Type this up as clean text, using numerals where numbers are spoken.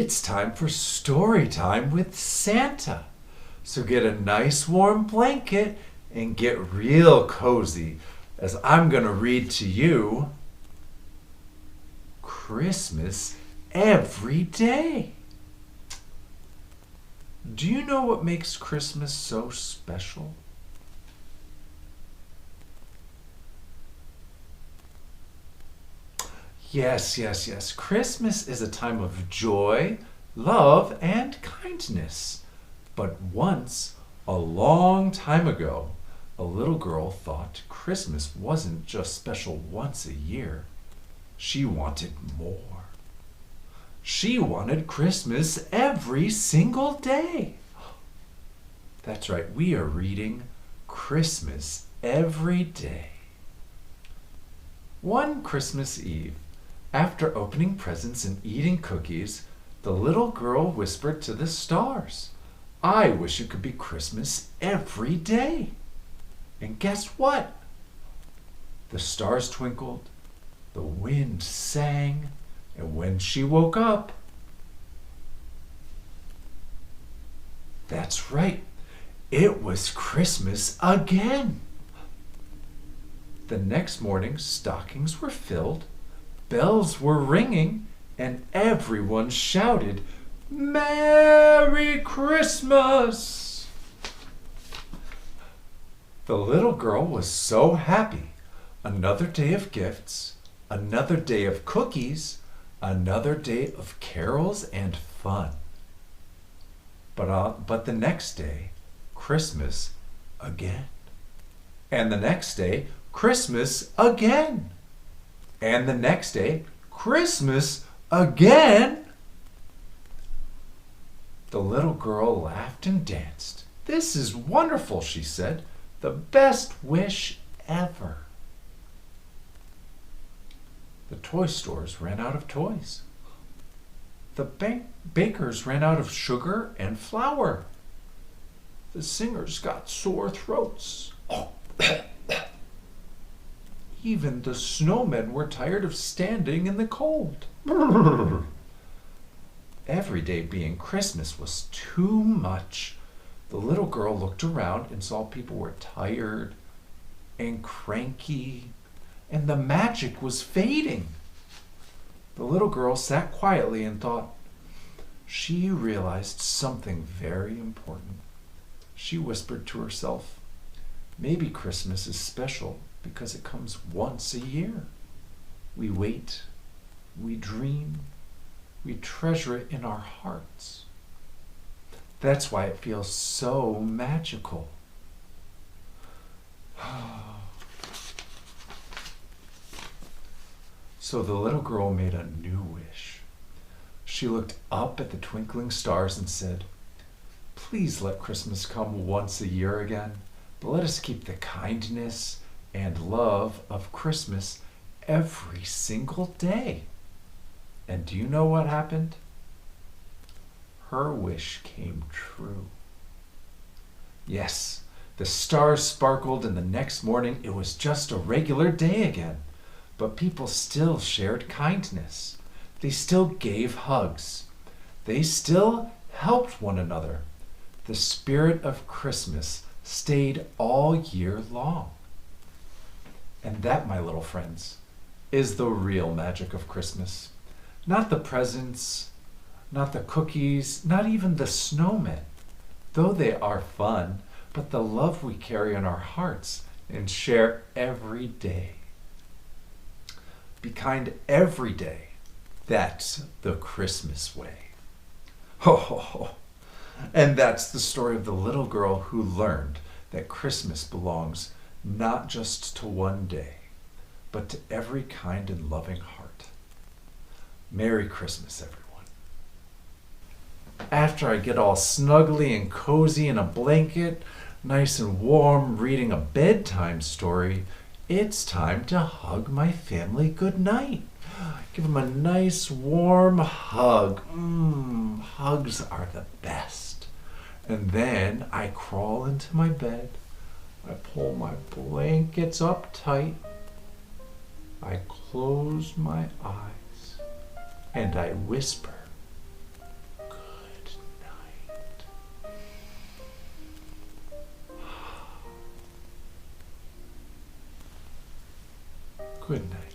It's time for story time with Santa. So get a nice warm blanket and get real cozy as I'm going to read to you Christmas every day. Do you know what makes Christmas so special? Yes. Christmas is a time of joy, love, and kindness. But once, a long time ago, a little girl thought Christmas wasn't just special once a year. She wanted more. She wanted Christmas every single day. That's right, we are reading Christmas every day. One Christmas Eve, after opening presents and eating cookies, the little girl whispered to the stars, "I wish it could be Christmas every day." And guess what? The stars twinkled, the wind sang, and when she woke up, that's right, it was Christmas again. The next morning, stockings were filled, bells were ringing, and everyone shouted, "Merry Christmas!" The little girl was so happy. Another day of gifts, another day of cookies, another day of carols and fun. But the next day, Christmas again. And the next day, Christmas again. And the next day, Christmas again. The little girl laughed and danced. "This is wonderful," she said. "The best wish ever." The toy stores ran out of toys. The bakers ran out of sugar and flour. The singers got sore throats. Even the snowmen were tired of standing in the cold. Every day being Christmas was too much. The little girl looked around and saw people were tired and cranky, and the magic was fading. The little girl sat quietly and thought. She realized something very important. She whispered to herself, "Maybe Christmas is special because it comes once a year. We wait, we dream, we treasure it in our hearts. That's why it feels so magical." So the little girl made a new wish. She looked up at the twinkling stars and said, "Please let Christmas come once a year again, but let us keep the kindness and love of Christmas every single day." And do you know what happened? Her wish came true. Yes, the stars sparkled, and the next morning it was just a regular day again. But people still shared kindness. They still gave hugs. They still helped one another. The spirit of Christmas stayed all year long. And that, my little friends, is the real magic of Christmas. Not the presents, not the cookies, not even the snowmen, though they are fun, but the love we carry in our hearts and share every day. Be kind every day. That's the Christmas way. Ho, ho, ho. And that's the story of the little girl who learned that Christmas belongs not just to one day, but to every kind and loving heart. Merry Christmas, everyone. After I get all snuggly and cozy in a blanket, nice and warm, reading a bedtime story, it's time to hug my family goodnight. Give them a nice warm hug. Hugs are the best. And then I crawl into my bed. I pull my blankets up tight. I close my eyes and I whisper, Good night.